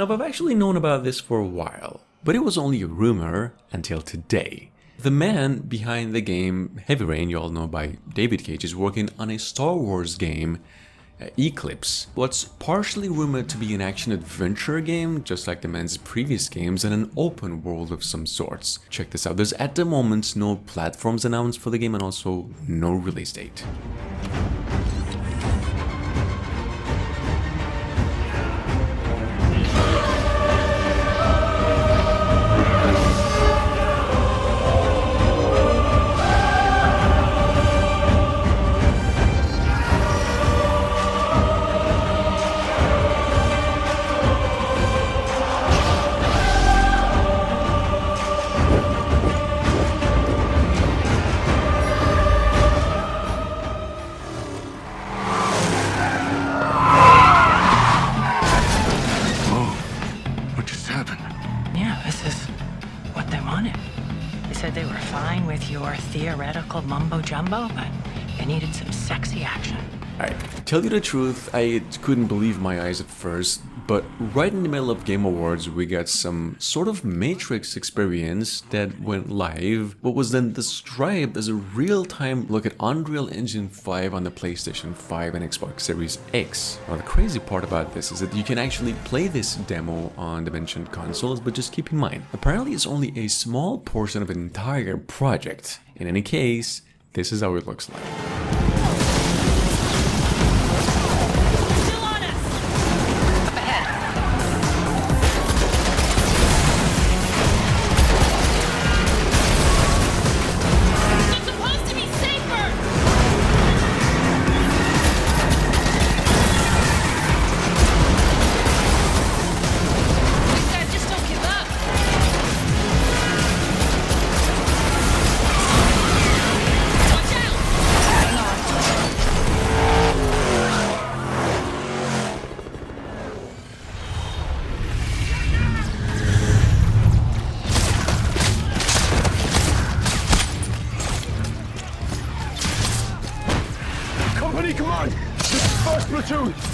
Now, I've actually known about this for a while, but it was only a rumor until today. The man behind the game Heavy Rain, you all know by David Cage, is working on a Star Wars game, Eclipse. What's partially rumored to be an action-adventure game, just like the man's previous games, and an open world of some sorts. Check this out, there's at the moment no platforms announced for the game and also no release date. Theoretical mumbo jumbo, but they needed some sexy action. Alright, tell you the truth, I couldn't believe my eyes at first, but right in the middle of Game Awards we got some sort of Matrix experience that went live, what was then described as a real-time look at Unreal Engine 5 on the PlayStation 5 and Xbox Series X. Now the crazy part about this is that you can actually play this demo on the mentioned consoles, but just keep in mind, apparently it's only a small portion of an entire project. In any case, this is how it looks like.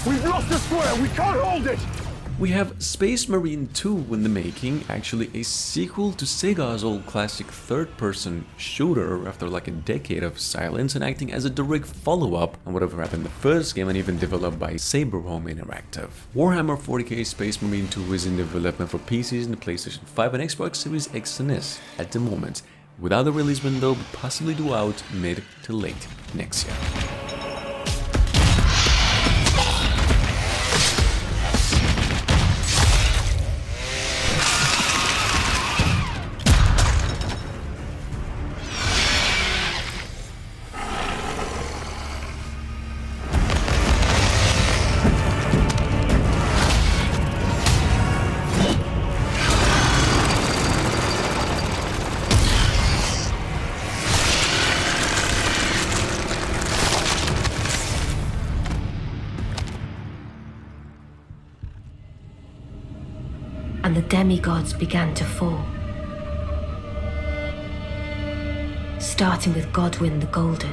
We've lost the square! We can't hold it! We have Space Marine 2 in the making, actually a sequel to Sega's old classic third-person shooter after like a decade of silence, and acting as a direct follow-up on whatever happened in the first game and even developed by Saberhome Interactive. Warhammer 40k Space Marine 2 is in development for PCs and the PlayStation 5 and Xbox Series X and S at the moment, without a release window, but possibly due out mid to late next year. And the demigods began to fall. Starting with Godwyn the Golden.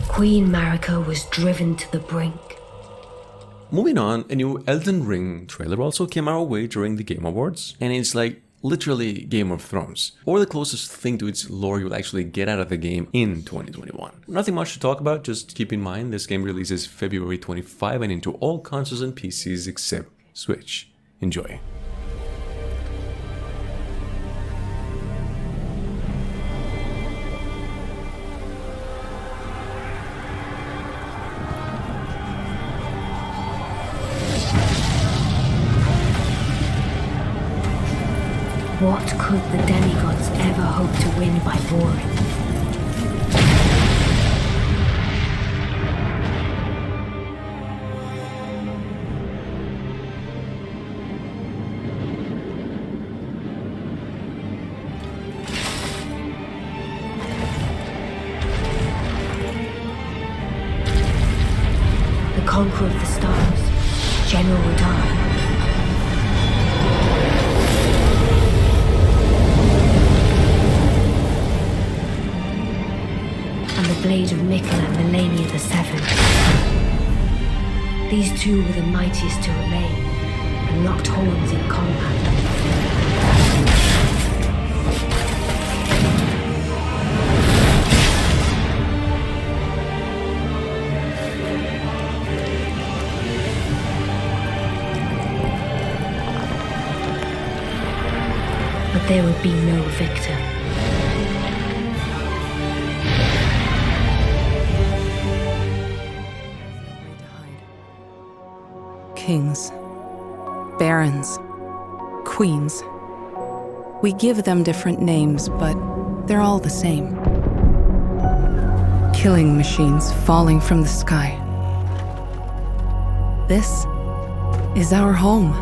Queen Marika was driven to the brink. Moving on, a new Elden Ring trailer also came our way during the Game Awards, and it's like literally Game of Thrones, or the closest thing to its lore you'll actually get out of the game in 2021. Nothing much to talk about, just keep in mind this game releases February 25 and into all consoles and PCs except Switch. Enjoy. What could the demigods ever hope to win by warring? The conqueror of the stars, General Radar. blade of Mikkel and Melania the Seventh. These two were the mightiest to remain, and locked horns in combat. But there would be no victor. Kings, barons, queens. We give them different names, but they're all the same. Killing machines falling from the sky. This is our home.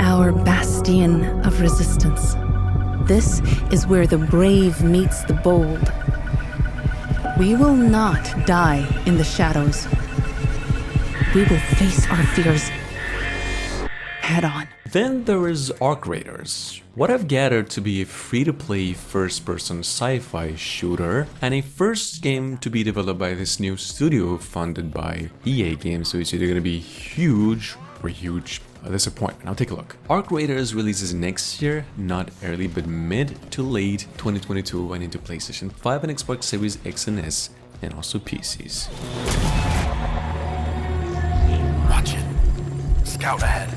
Our bastion of resistance. This is where the brave meets the bold. We will not die in the shadows. We will face our fears head on. Then there is Arc Raiders, what I've gathered to be a free-to-play first-person sci-fi shooter, and a first game to be developed by this new studio funded by EA Games, so it's either gonna be huge or huge disappointment. Now take a look. Arc Raiders releases next year, not early but mid to late 2022 and into PlayStation 5 and Xbox Series X and S, and also PCs. Watch it. Scout ahead.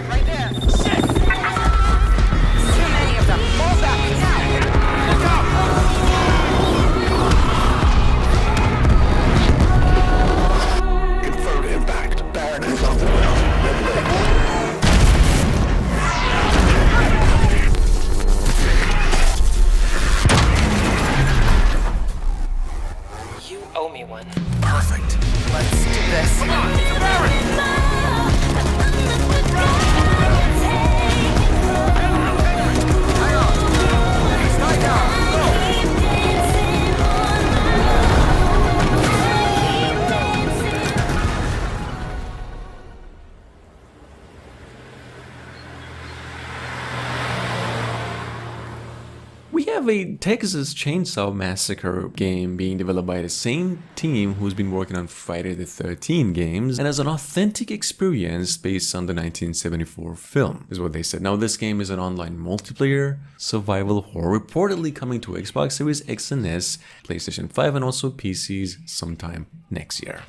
Right there. Shit! Too many of them. Fall back now. Look out! Confirmed impact. Baron is on the ground. You owe me one. Perfect. Let's do this. Come on, Baron! We have a Texas Chainsaw Massacre game being developed by the same team who's been working on Friday the 13th games and has an authentic experience based on the 1974 film, is what they said. Now this game is an online multiplayer survival horror reportedly coming to Xbox Series X and S, PlayStation 5 and also PCs sometime next year.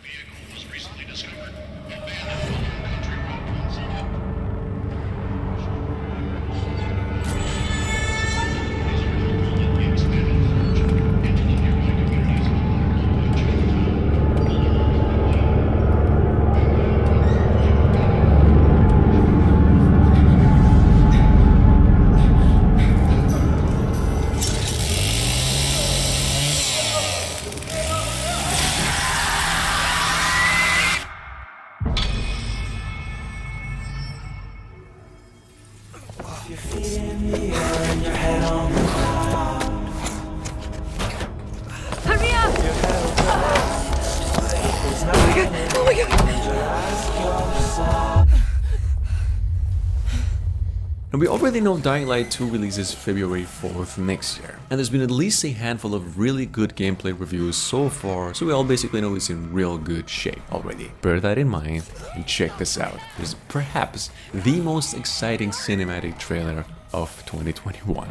And we already know Dying Light 2 releases February 4th next year, and there's been at least a handful of really good gameplay reviews so far, so we all basically know it's in real good shape already. Bear that in mind and check this out. It is perhaps the most exciting cinematic trailer of 2021.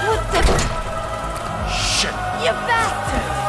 What the? Shit! You bastard!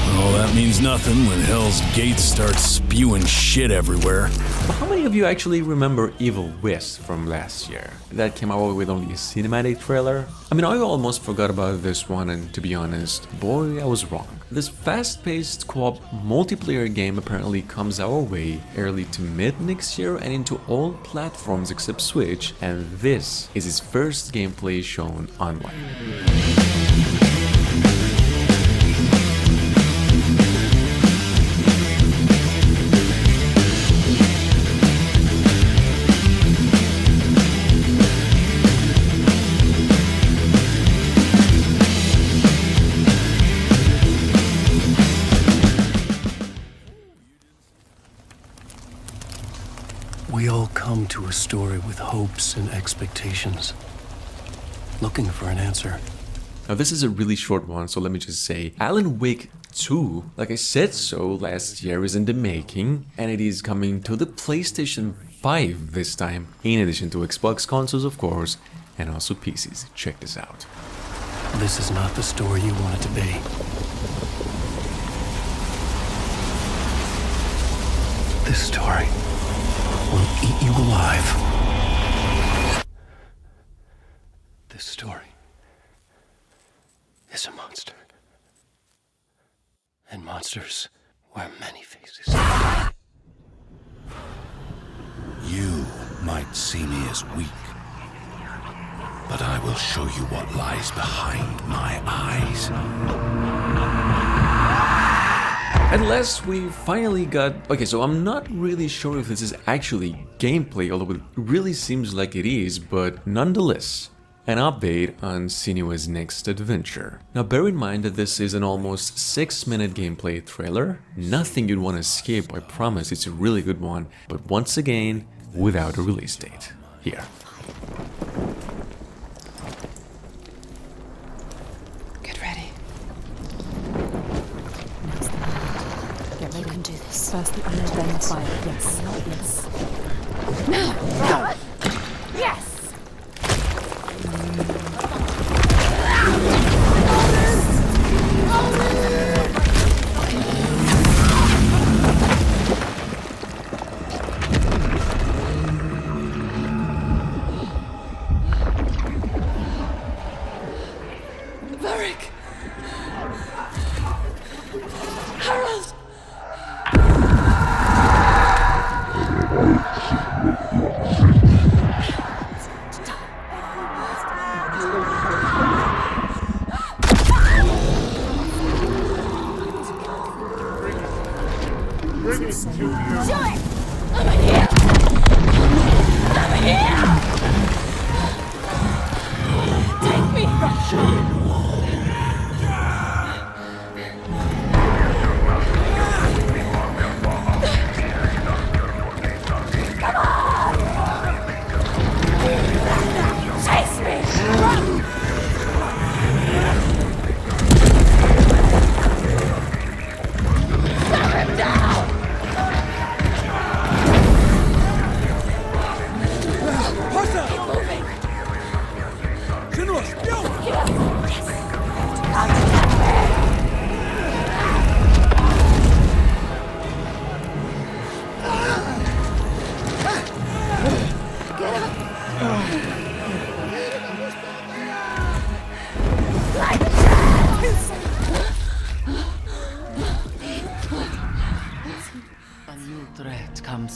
Oh, that means nothing when Hell's Gate starts spewing shit everywhere. But how many of you actually remember Evil West from last year? That came out with only a cinematic trailer? I mean, I almost forgot about this one, and to be honest, boy, I was wrong. This fast-paced co-op multiplayer game apparently comes our way early to mid next year and into all platforms except Switch, and this is its first gameplay shown online. We all come to a story with hopes and expectations, looking for an answer. Now this is a really short one, so let me just say, Alan Wake 2, like I said so last year, is in the making, and it is coming to the PlayStation 5 this time, in addition to Xbox consoles of course, and also PCs. Check this out. This is not the story you want it to be. This story will eat you alive. This story is a monster. And monsters wear many faces. You might see me as weak, but I will show you what lies behind my eyes. At last we finally got... Okay, so I'm not really sure if this is actually gameplay, although it really seems like it is, but nonetheless, an update on Senua's next adventure. Now bear in mind that this is an almost 6-minute gameplay trailer. Nothing you'd want to skip, I promise, it's a really good one, but once again, without a release date. Here. Get ready. You can do this. First the iron, then the fire. Yes. Yes. No! Yes! Varric! Harold!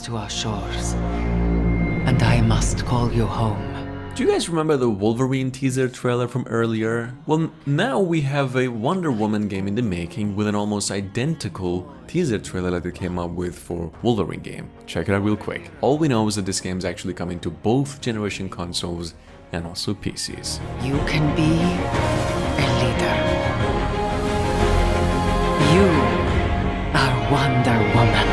To our shores, and I must call you home. Do you guys remember the Wolverine teaser trailer from earlier? Well, now we have a Wonder Woman game in the making with an almost identical teaser trailer that they came up with for Wolverine game. Check it out real quick. All we know is that this game is actually coming to both generation consoles and also PCs. You can be a leader. You are Wonder Woman.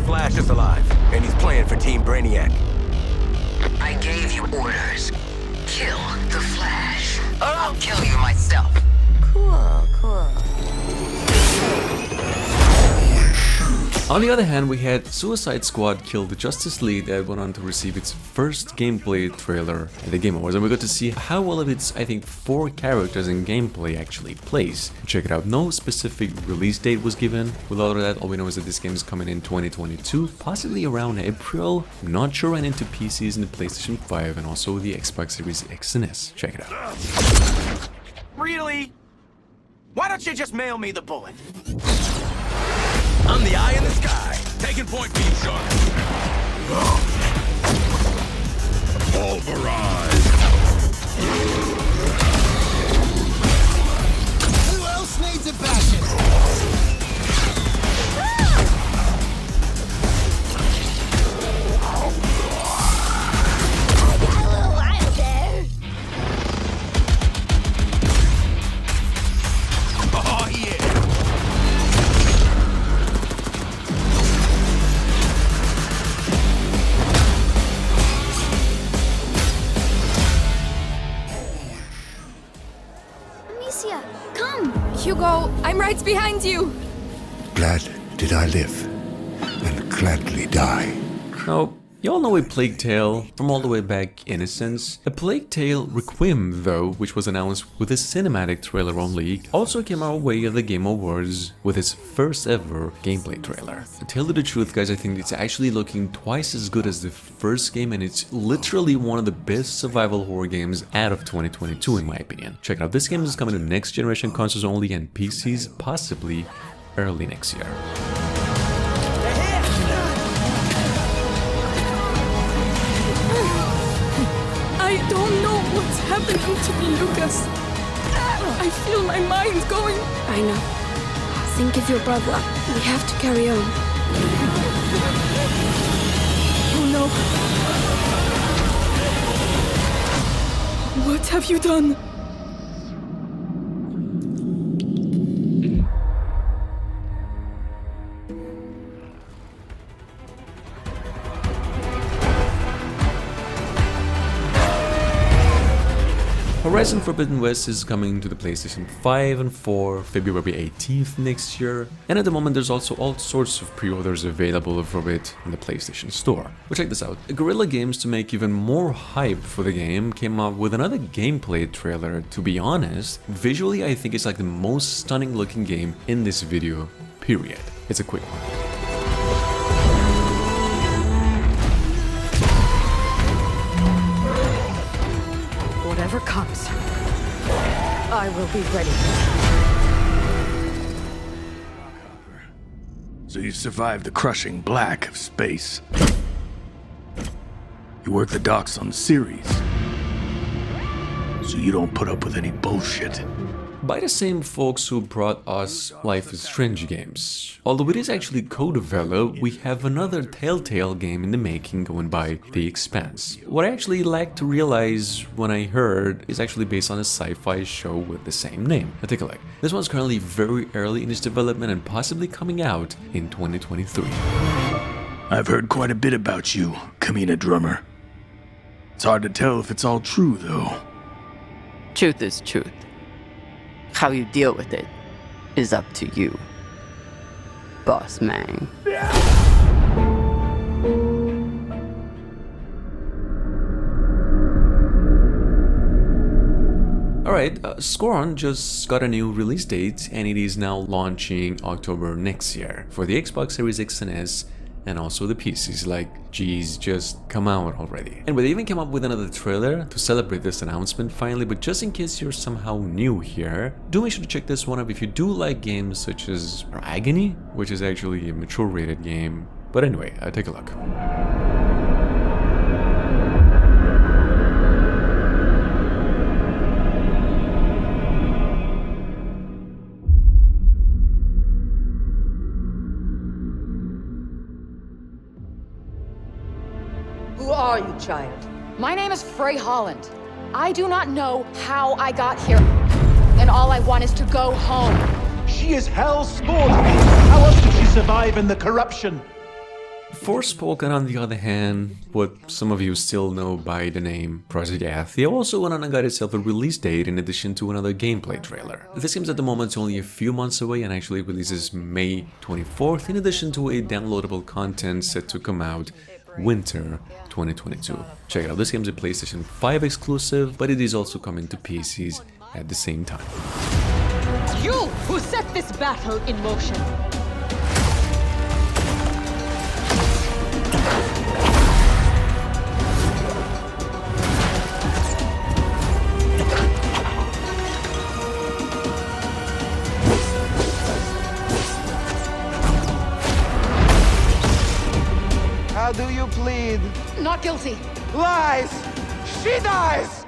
Flash is alive, and he's playing for Team Brainiac. I gave you orders. Kill the Flash, or I'll kill you myself. Cool, cool. On the other hand, we had Suicide Squad kill the Justice League that went on to receive its first gameplay trailer at the Game Awards, and we got to see how well of its, I think, 4 characters in gameplay actually plays. Check it out, no specific release date was given. With all of that, all we know is that this game is coming in 2022, possibly around April. I'm not sure, and into PCs and the PlayStation 5 and also the Xbox Series X and S. Check it out. Really? Why don't you just mail me the bullet? I'm the eye in the sky. Taking point beam sharp. Pulverize! Who else needs a bastion? Oh, yeah. Amicia, come! Hugo, I'm right behind you! Glad did I live, and gladly die. Now, you all know A Plague Tale from all the way back Innocence. A Plague Tale Requiem, though, which was announced with a cinematic trailer only, also came our way at the Game Awards with its first ever gameplay trailer. To tell you the truth, guys, I think it's actually looking twice as good as the first game, and it's literally one of the best survival horror games out of 2022 in my opinion. Check it out, this game is coming to next generation consoles only and PCs possibly early next year. I don't know what's happening to me, Lucas. I feel my mind going. I know. Think of your brother. We have to carry on. Oh no. What have you done? Horizon Forbidden West is coming to the PlayStation 5 and 4 February 18th next year, and at the moment there's also all sorts of pre-orders available for it in the PlayStation Store. But check this out, Guerrilla Games, to make even more hype for the game, came up with another gameplay trailer. To be honest, visually I think it's like the most stunning looking game in this video, period. It's a quick one. Whatever comes, I will be ready. So you survived the crushing black of space. You work the docks on Ceres, so you don't put up with any bullshit. By the same folks who brought us Life is Strange games. Although it is actually co-developed, we have another Telltale game in the making going by The Expanse. What I actually lacked to realize when I heard is actually based on a sci-fi show with the same name. Now take a look. This one's currently very early in its development and possibly coming out in 2023. I've heard quite a bit about you, Kamina Drummer. It's hard to tell if it's all true, though. Truth is truth. How you deal with it is up to you, Boss Man. Alright, Scorn just got a new release date and it is now launching October next year for the Xbox Series X and S and also the PCs. Like, geez, just come out already. And they even came up with another trailer to celebrate this announcement finally, but just in case you're somehow new here, do make sure to check this one up if you do like games such as Agony, which is actually a mature rated game. But anyway, take a look. Who are you, child? My name is Frey Holland. I do not know how I got here, and all I want is to go home. She is hell-spawned. How else did she survive in the corruption? Forspoken, on the other hand, what some of you still know by the name Project Athia, also went on and got itself a release date in addition to another gameplay trailer. This game's at the moment only a few months away and actually releases May 24th, in addition to a downloadable content set to come out winter 2022. Check it out, this game's a PlayStation 5 exclusive, but it is also coming to PCs at the same time. You who set this battle in motion! How do you plead? Not guilty. Lies! She dies!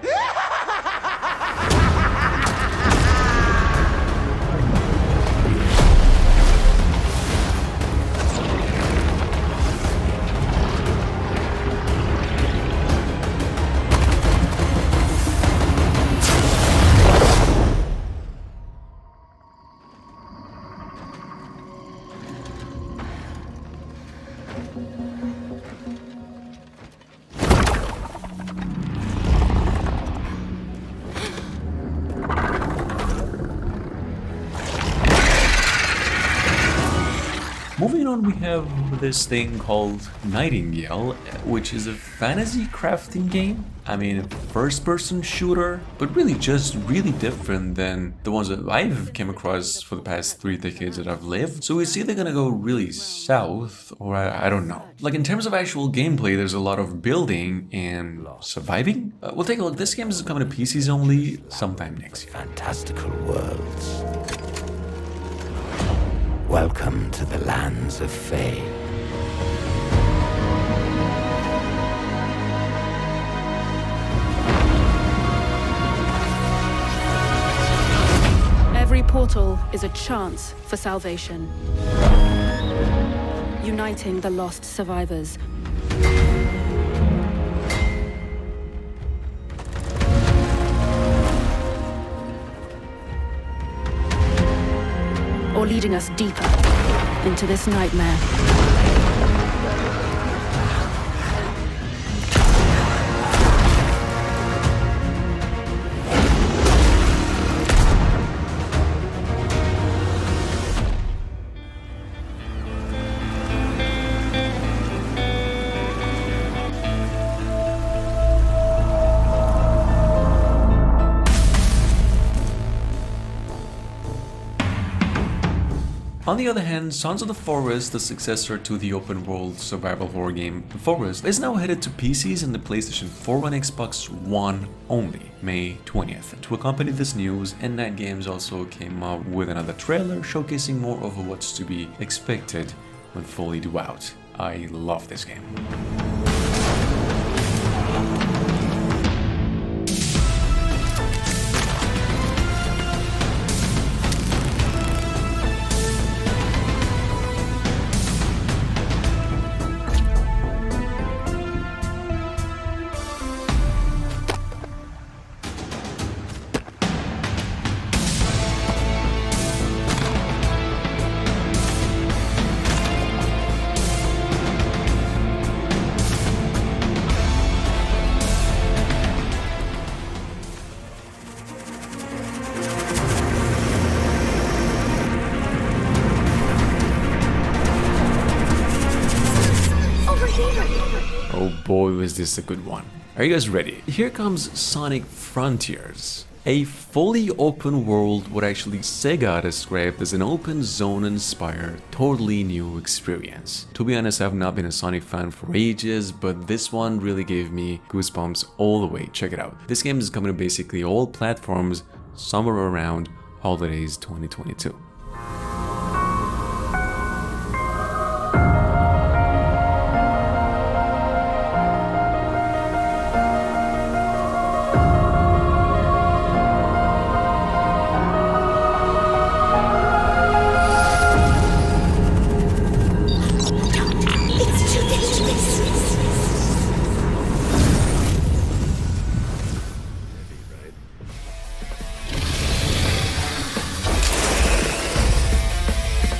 Moving on, we have this thing called Nightingale, which is a fantasy crafting game. I mean, first-person shooter, but really just really different than the ones that I've came across for the past 3 decades that I've lived. So it's either gonna go really south, or I don't know. Like, in terms of actual gameplay, there's a lot of building and surviving. We'll take a look. This game is coming to PCs only sometime next year. Fantastical worlds. Welcome to the lands of Fae. Every portal is a chance for salvation, uniting the lost survivors. Or leading us deeper into this nightmare. On the other hand, Sons of the Forest, the successor to the open-world survival horror game The Forest, is now headed to PCs and the PlayStation 4 and Xbox One only, May 20th. To accompany this news, N9 Games also came up with another trailer showcasing more of what's to be expected when fully due out. I love this game. Oh boy, was this a good one. Are you guys ready? Here comes Sonic Frontiers. A fully open world, what actually Sega described as an open zone inspired, totally new experience. To be honest, I've not been a Sonic fan for ages, but this one really gave me goosebumps all the way. Check it out. This game is coming to basically all platforms somewhere around holidays 2022.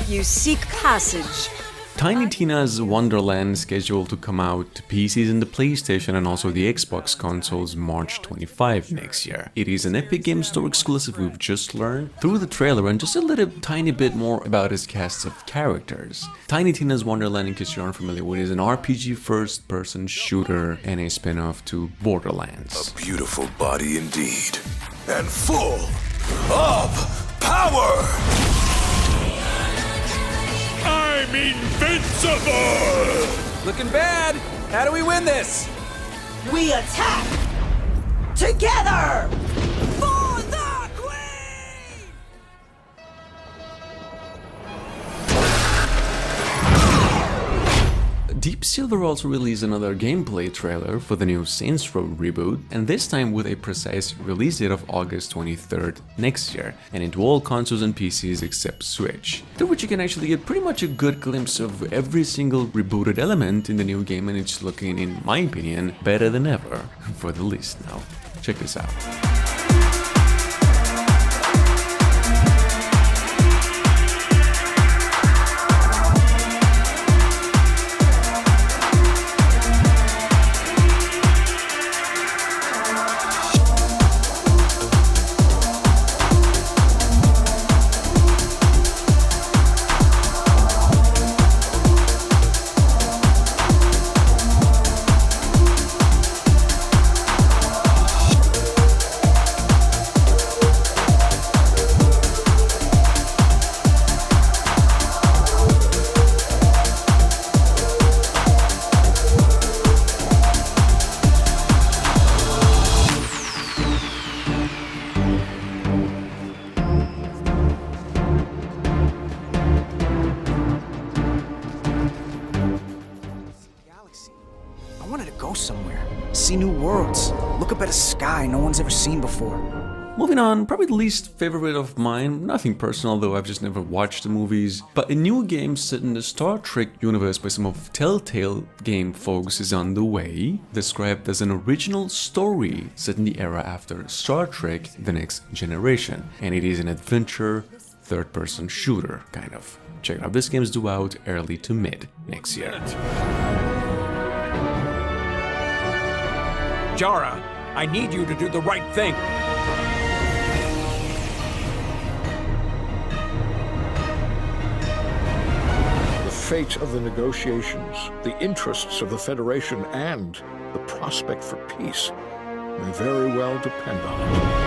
You seek passage. Tiny Tina's Wonderlands scheduled to come out to PCs and the PlayStation and also the Xbox consoles March 25 next year. It is an Epic Games Store exclusive we've just learned through the trailer and just a little tiny bit more about its cast of characters. Tiny Tina's Wonderland, in case you aren't familiar with, is an RPG first-person shooter and a spin-off to Borderlands. A beautiful body indeed, and full of power! I'm invincible! Looking bad! How do we win this? We attack! Together! For the Deep Silver also released another gameplay trailer for the new Saints Row reboot, and this time with a precise release date of August 23rd next year, and into all consoles and PCs except Switch. Through which you can actually get pretty much a good glimpse of every single rebooted element in the new game, and it's looking, in my opinion, better than ever for the list now. Check this out. See new worlds, look up at a sky no one's ever seen before. Moving on, probably the least favorite of mine, nothing personal though, I've just never watched the movies, but a new game set in the Star Trek universe by some of Telltale game folks is on the way, described as an original story set in the era after Star Trek The Next Generation, and it is an adventure, third-person shooter, kind of. Check it out, this game is due out early to mid next year. Jara, I need you to do the right thing. The fate of the negotiations, the interests of the Federation, and the prospect for peace may very well depend on it.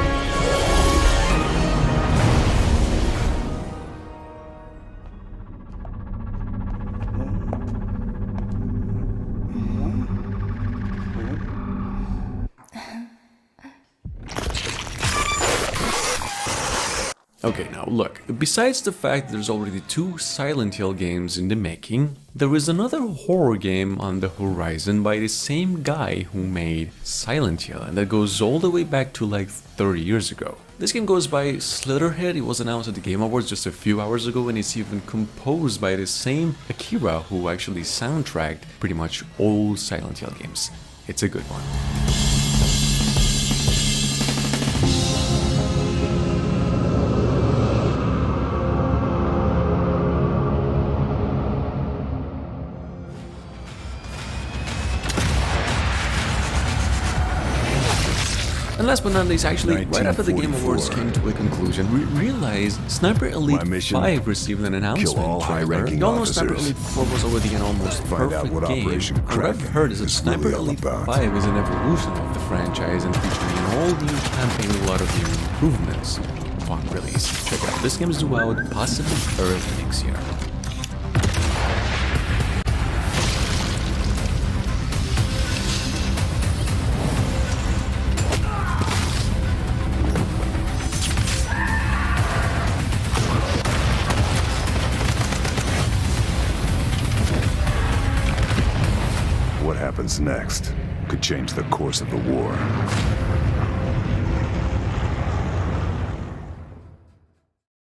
Okay, now look, besides the fact that there's already 2 Silent Hill games in the making, there is another horror game on the horizon by the same guy who made Silent Hill, and that goes all the way back to like 30 years ago. This game goes by Slitterhead, it was announced at the Game Awards just a few hours ago, and it's even composed by the same Akira who actually soundtracked pretty much all Silent Hill games. It's a good one. And last but not least, actually, right after the Game Awards came to a conclusion, we realized Sniper Elite 5 received an announcement trailer. You all know Sniper Elite 4 was already an almost perfect game. What I've heard is that Sniper Elite 5 is an evolution of the franchise and featuring an all-new campaign with a lot of new improvements upon release. Check it out, this game is due out possibly early next year. What happens next could change the course of the war.